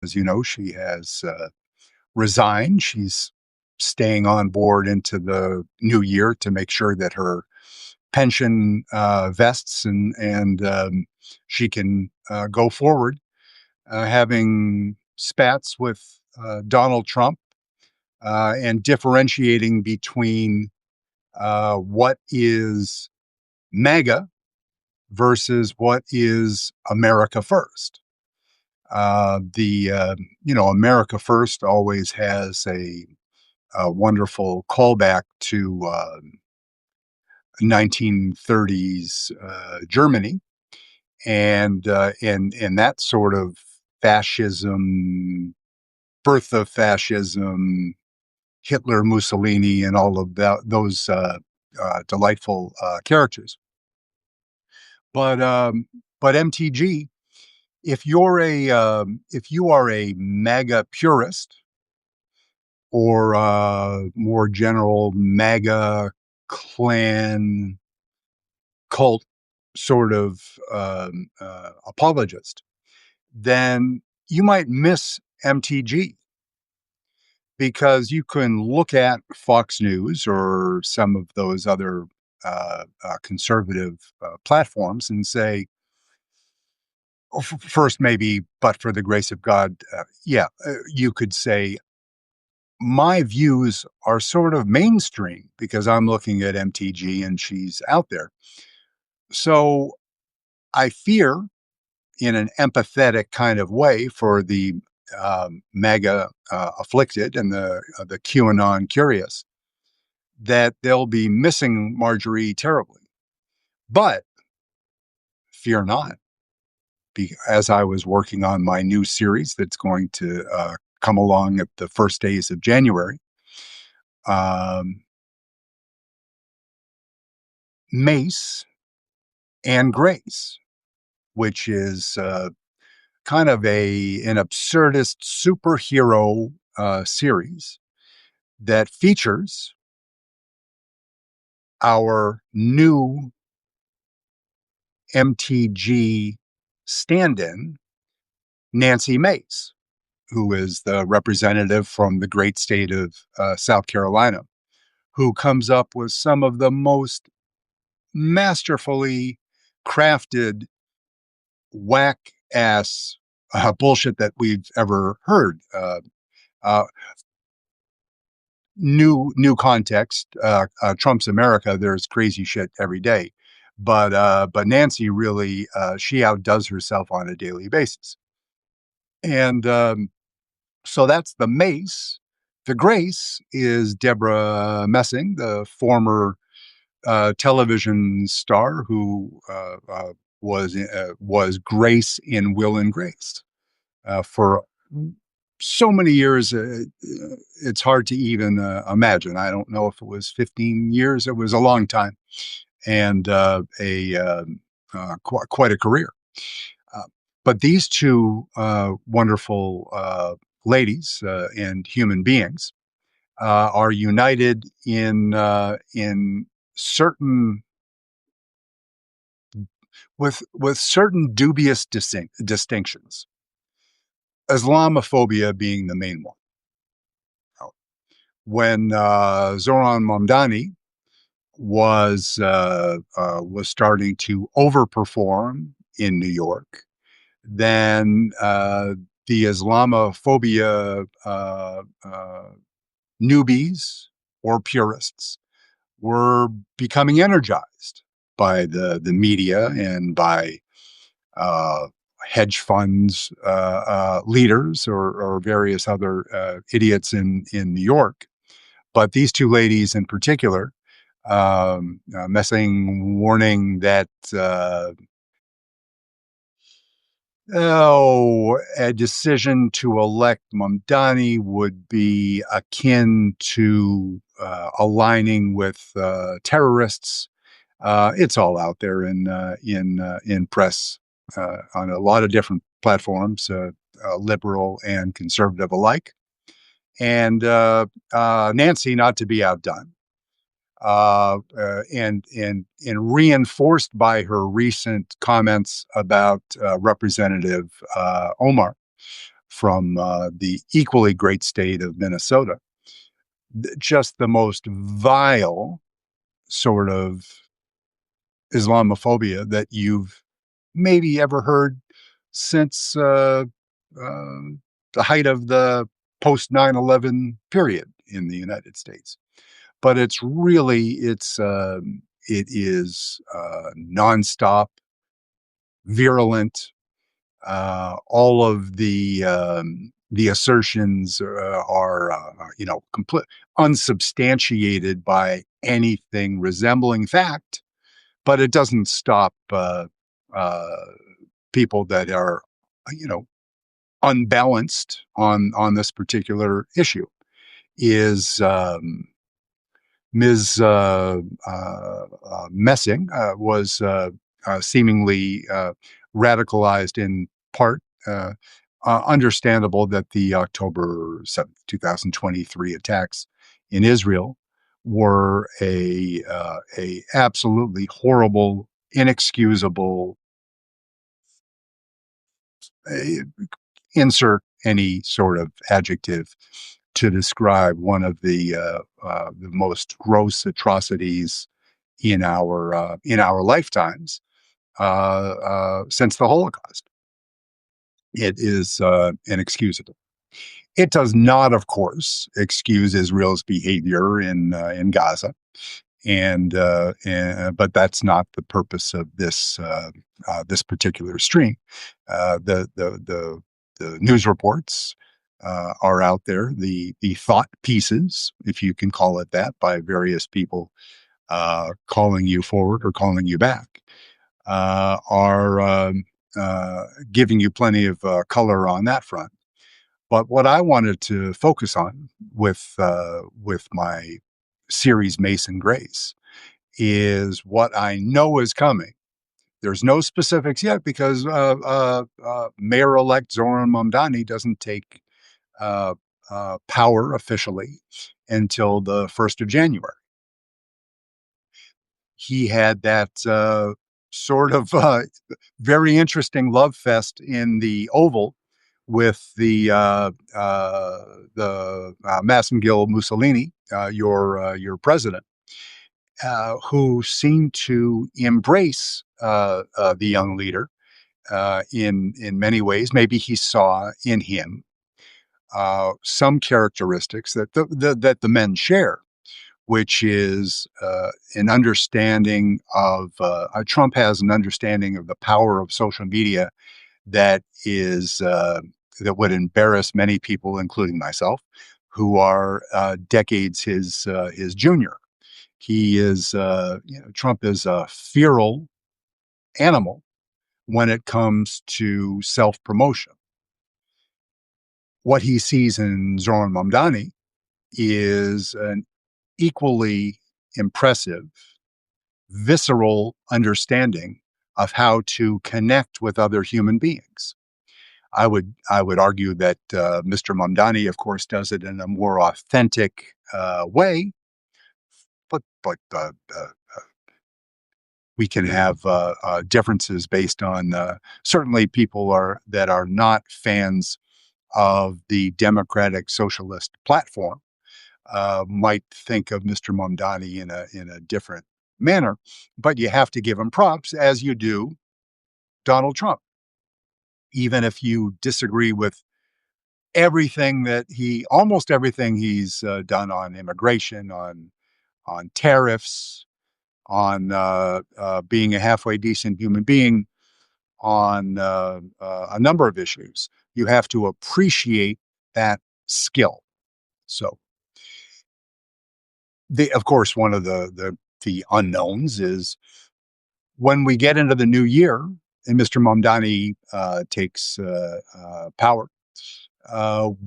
as you know, she has resigned. She's staying on board into the new year to make sure that her pension vests and she can go forward, having spats with Donald Trump and differentiating between what is MAGA versus what is America First. The America First always has a wonderful callback to 1930s Germany and that sort of fascism, birth of fascism, Hitler, Mussolini, and all of those delightful characters. But MTG, if you are a MAGA purist or more general MAGA clan cult sort of apologist, then you might miss MTG because you can look at Fox News or some of those other conservative platforms and say, first, maybe, but for the grace of God, you could say, my views are sort of mainstream because I'm looking at MTG and she's out there. So I fear, in an empathetic kind of way, for the MAGA afflicted and the QAnon curious, that they'll be missing Marjorie terribly. But fear not, as I was working on my new series that's going to come along at the first days of January, Mace and Grace, which is kind of an absurdist superhero series that features our new MTG stand-in, Nancy Mace, who is the representative from the great state of South Carolina, who comes up with some of the most masterfully crafted whack-ass bullshit that we've ever heard. Uh, new context. Trump's America. There's crazy shit every day, but Nancy really she outdoes herself on a daily basis, and so that's the Mace. The Grace is Deborah Messing, the former television star who was Grace in Will and Grace for so many years. It's hard to even imagine. I don't know if it was 15 years. It was a long time, and quite a career. But these two wonderful ladies and human beings are united in certain with certain dubious distinctions. Islamophobia being the main one. When Zoran Mamdani was starting to overperform in New York, then the Islamophobia newbies or purists were becoming energized by the media and by hedge funds leaders or various other idiots in New York. But these two ladies in particular, Messing warning that a decision to elect Mamdani would be akin to aligning with terrorists. It's all out there in press on a lot of different platforms, liberal and conservative alike. And Nancy, not to be outdone, and reinforced by her recent comments about Representative Omar, from the equally great state of Minnesota. Just the most vile sort of Islamophobia that you've maybe ever heard since uh, the height of the post 9/11 period in the United States. But it is nonstop, virulent. All of the assertions are complete unsubstantiated by anything resembling fact, but it doesn't stop uh, people that are, you know, unbalanced on this particular issue. Is Ms. Messing was seemingly radicalized in part. Understandable that the October 7th, 2023 attacks in Israel were a absolutely horrible, inexcusable, uh, insert any sort of adjective to describe one of the most gross atrocities in our lifetimes since the Holocaust. It is inexcusable. It does not, of course, excuse Israel's behavior in Gaza, but that's not the purpose of this particular stream. The news reports are out there. The thought pieces, if you can call it that, by various people calling you forward or calling you back, are giving you plenty of color on that front. But what I wanted to focus on with my series Mace and Grace is what I know is coming. There's no specifics yet because Mayor-elect Zoran Mamdani doesn't take power officially until the 1st of January. He had that sort of very interesting love fest in the Oval with the Massimiliano Mussolini, your president, who seemed to embrace the young leader in many ways. Maybe he saw in him some characteristics that the men share, which is an understanding of Trump has an understanding of the power of social media that is that would embarrass many people, including myself, who are decades his junior. He is, Trump is a feral animal when it comes to self promotion. What he sees in Zoran Mamdani is an equally impressive, visceral understanding of how to connect with other human beings. I would argue that Mr. Mamdani, of course, does it in a more authentic way, but we can have differences based on certainly people are that are not fans of the democratic socialist platform might think of Mr. Mamdani in a different manner, but you have to give him props as you do Donald Trump, even if you disagree with almost everything he's done on immigration, on tariffs, on being a halfway decent human being, on a number of issues. You have to appreciate that skill. So, of course, one of the unknowns is when we get into the new year and Mr. Mamdani takes power.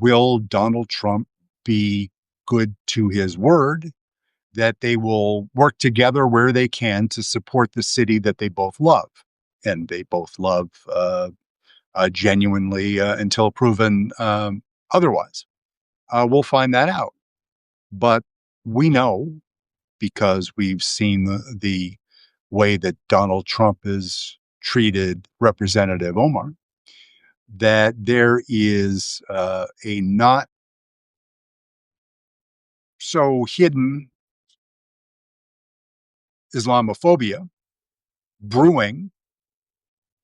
Will Donald Trump be good to his word that they will work together where they can to support the city that they both love? And they both love genuinely until proven otherwise. We'll find that out. But we know because we've seen the way that Donald Trump has treated Representative Omar that there is a not so hidden Islamophobia brewing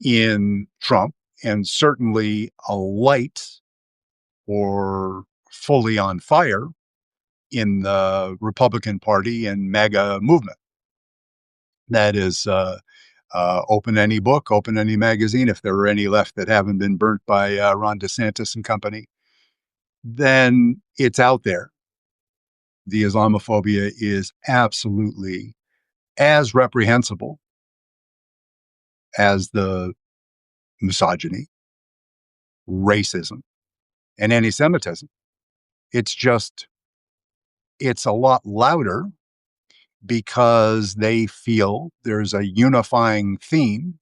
in Trump, and certainly a light or fully on fire in the Republican Party and MAGA movement. That is, open any book, open any magazine. If there are any left that haven't been burnt by Ron DeSantis and company, then it's out there. The Islamophobia is absolutely as reprehensible as the misogyny, racism, and anti Semitism. It's just, it's a lot louder because they feel there's a unifying theme.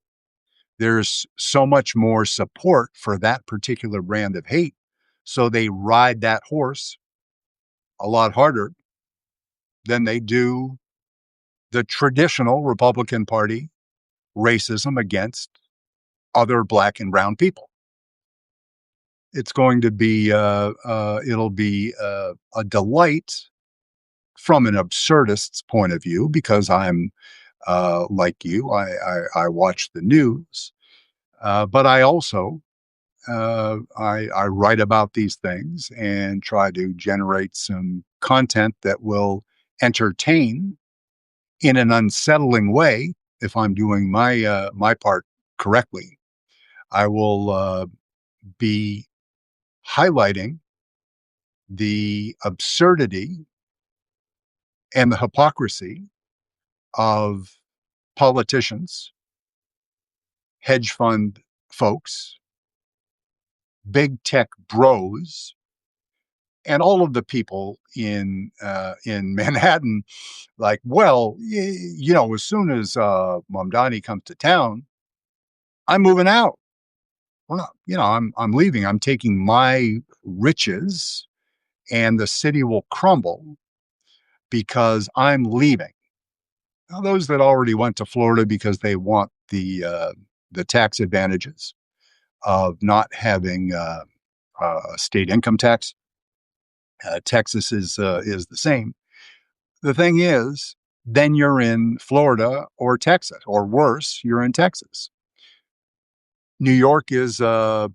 There's so much more support for that particular brand of hate. So they ride that horse a lot harder than they do the traditional Republican Party racism against other Black and brown people. It's going to be, it'll be a delight from an absurdist's point of view, because I'm like you, I watch the news, but I also I write about these things and try to generate some content that will entertain in an unsettling way. If I'm doing my part correctly, I will be highlighting the absurdity and the hypocrisy of politicians, hedge fund folks, big tech bros, and all of the people in Manhattan. Like, well, as soon as Mamdani comes to town, I'm moving out. Well, no, I'm leaving. I'm taking my riches, and the city will crumble because I'm leaving. Now, those that already went to Florida because they want the tax advantages of not having state income tax. Texas is the same. The thing is, then you're in Florida or Texas, or worse, you're in Texas. New York is a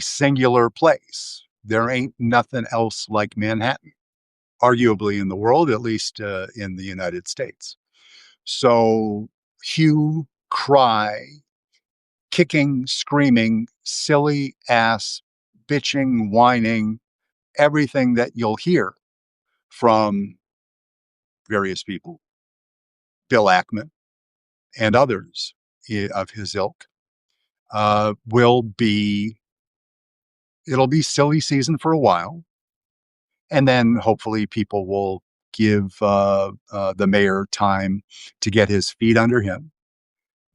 singular place. There ain't nothing else like Manhattan, arguably in the world, at least in the United States. So hue, cry, kicking, screaming, silly ass, bitching, whining, everything that you'll hear from various people, Bill Ackman and others of his ilk, will be, it'll be silly season for a while. And then hopefully people will give the mayor time to get his feet under him,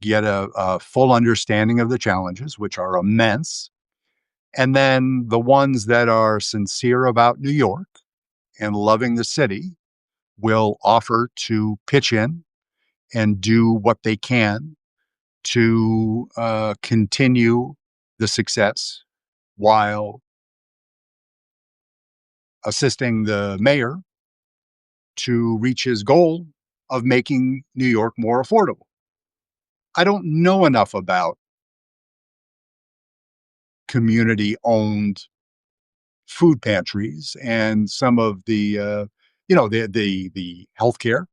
get a full understanding of the challenges, which are immense. And then the ones that are sincere about New York and loving the city will offer to pitch in and do what they can to continue the success while assisting the mayor to reach his goal of making New York more affordable. I don't know enough about community owned food pantries and some of the, the healthcare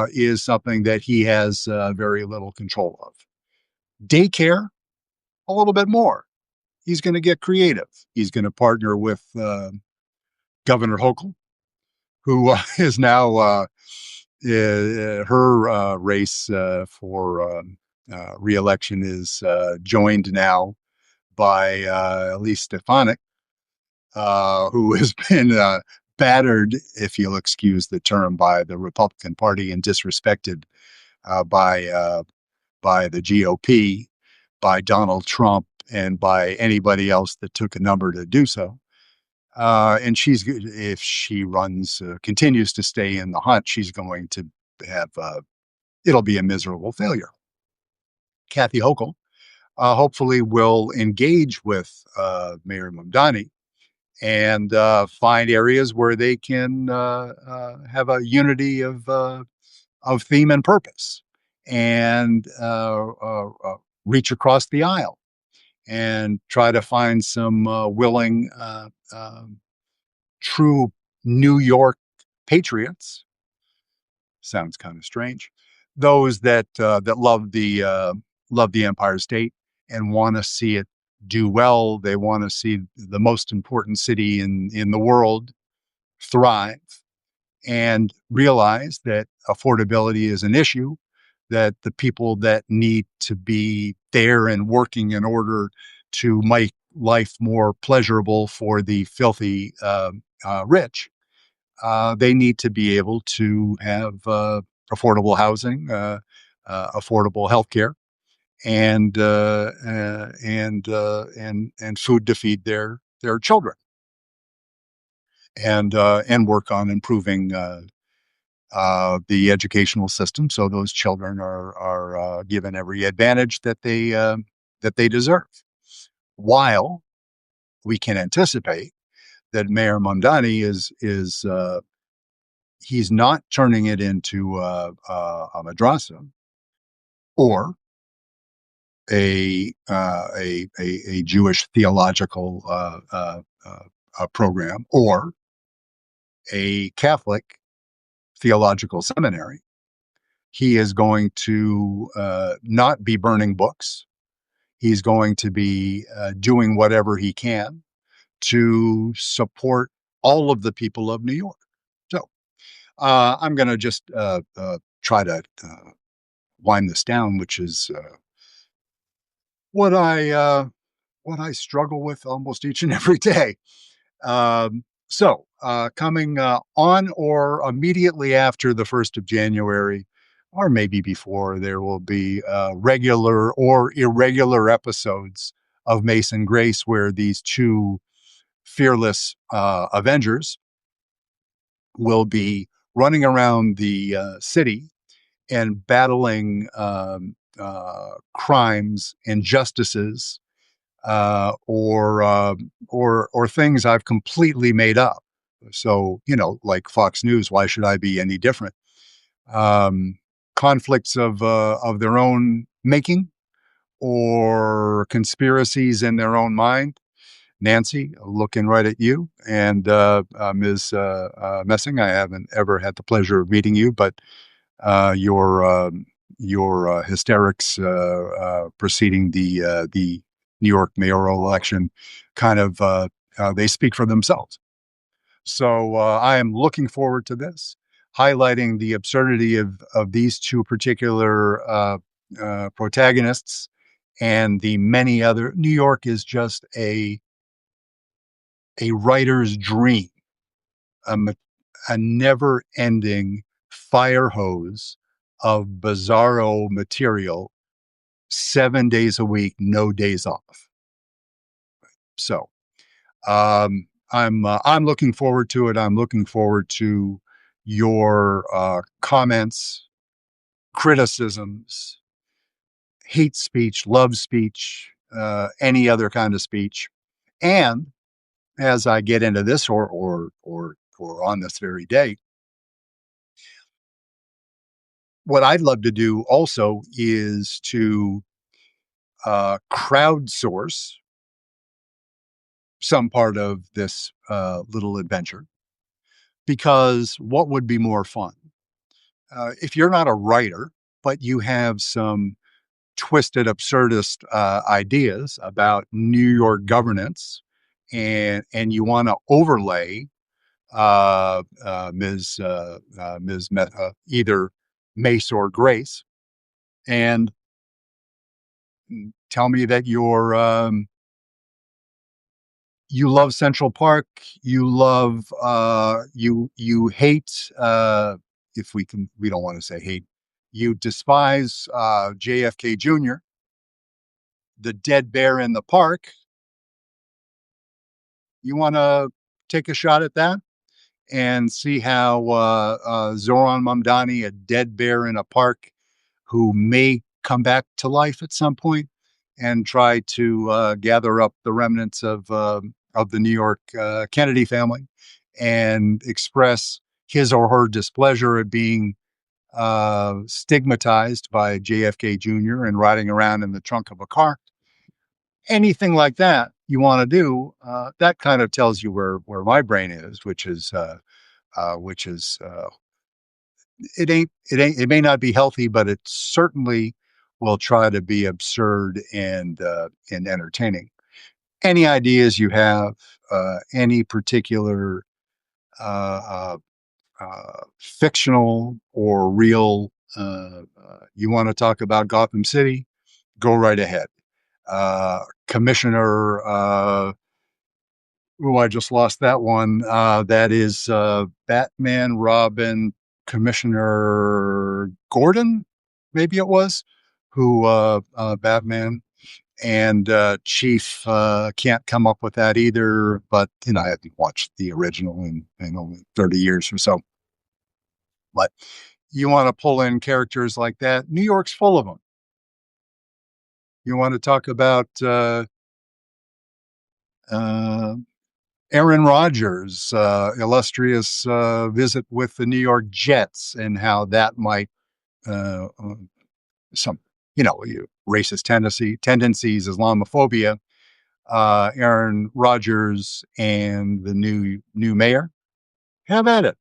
is something that he has very little control of. Daycare, a little bit more. He's going to get creative. He's going to partner with Governor Hochul, who is now her race for reelection is joined now by Elise Stefanik, who has been battered, if you'll excuse the term, by the Republican Party and disrespected by the GOP, by Donald Trump, and by anybody else that took a number to do so. And if she runs, continues to stay in the hunt, she's going to have, it'll be a miserable failure. Kathy Hochul hopefully will engage with Mayor Mamdani and find areas where they can have a unity of theme and purpose, and reach across the aisle and try to find some willing, true New York patriots. Sounds kind of strange. Those that love the Empire State and want to see it do well. They want to see the most important city in the world thrive, and realize that affordability is an issue, that the people that need to be there and working in order to make life more pleasurable for the filthy rich, they need to be able to have affordable housing, affordable healthcare, and and food to feed their children, and work on improving the educational system so those children are given every advantage that they deserve. While we can anticipate that Mayor Mamdani is he's not turning it into a madrasa or a Jewish theological program or a Catholic theological seminary. He is going to not be burning books. He's going to be doing whatever he can to support all of the people of New York. So I'm going to just try to wind this down, which is what what I struggle with almost each and every day. Coming on or immediately after the 1st of January, or maybe before, there will be regular or irregular episodes of Mace and Grace where these two fearless Avengers will be running around the city and battling crimes, injustices, or things I've completely made up. So, like Fox News, why should I be any different? Um, Conflicts of their own making, or conspiracies in their own mind. Nancy, looking right at you, and Ms. Messing. I haven't ever had the pleasure of meeting you, but uh, your your hysterics preceding the New York mayoral election kind of they speak for themselves. So I am looking forward to this, highlighting the absurdity of these two particular protagonists and the many other. New York is just a writer's dream, a, a never ending fire hose of bizarro material, 7 days a week, no days off. So I'm looking forward to it. I'm looking forward to your comments, criticisms, hate speech, love speech, any other kind of speech. And as I get into this, or on this very day, what I'd love to do also is to crowdsource some part of this little adventure, because what would be more fun? If you're not a writer, but you have some twisted, absurdist ideas about New York governance, and you want to overlay either Mace or Grace, and tell me that you love Central Park, you love you hate, if we don't want to say hate, you despise JFK Jr., the dead bear in the park. You want to take a shot at that and see how Zoran Mamdani, a dead bear in a park who may come back to life at some point, and try to gather up the remnants of the New York Kennedy family and express his or her displeasure at being stigmatized by JFK Jr. and riding around in the trunk of a car. Anything like that you want to do, that kind of tells you where my brain is, which is it may not be healthy, but it certainly will try to be absurd and entertaining. Any ideas you have, any particular uh, fictional or real, you want to talk about Gotham City, go right ahead. Commissioner, I just lost that one. That is Batman, Robin, Commissioner Gordon, maybe it was, who Batman and Chief can't come up with that either. But I haven't watched the original in only 30 years or so. But you want to pull in characters like that. New York's full of them. You want to talk about uh, Aaron Rodgers' illustrious visit with the New York Jets and how that might some racist tendencies, Islamophobia. Aaron Rodgers and the new mayor. Have at it.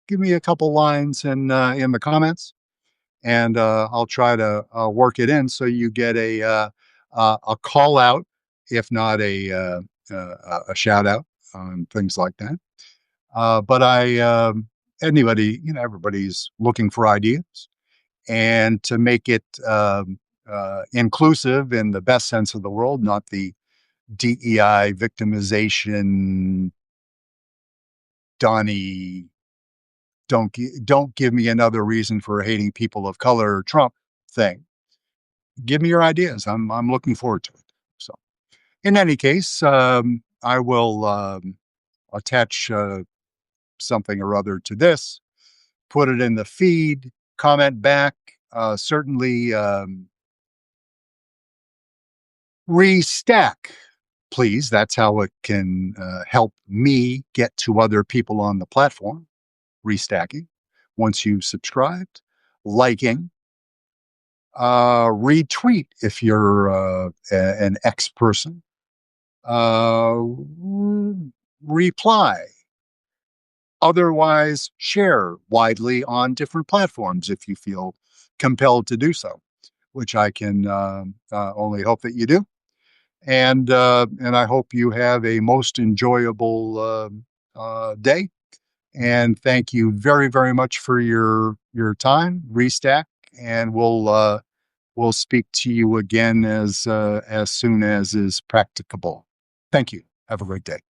Give me a couple lines in the comments, and I'll try to work it in so you get a call out, if not a shout out on things like that. But anybody, everybody's looking for ideas, and to make it inclusive in the best sense of the world, not the DEI victimization, Donnie, don't give me another reason for hating people of color, Trump thing. Give me your ideas. I'm looking forward to it. So, in any case, I will attach something or other to this, put it in the feed, comment back. Certainly restack, please. That's how it can help me get to other people on the platform. Restacking. Once you've subscribed, liking, retweet if you're an X person, reply. Otherwise, share widely on different platforms if you feel compelled to do so, which I can only hope that you do. And I hope you have a most enjoyable day. And thank you very, very much for your time, Restack. And we'll speak to you again as soon as is practicable. Thank you. Have a great day.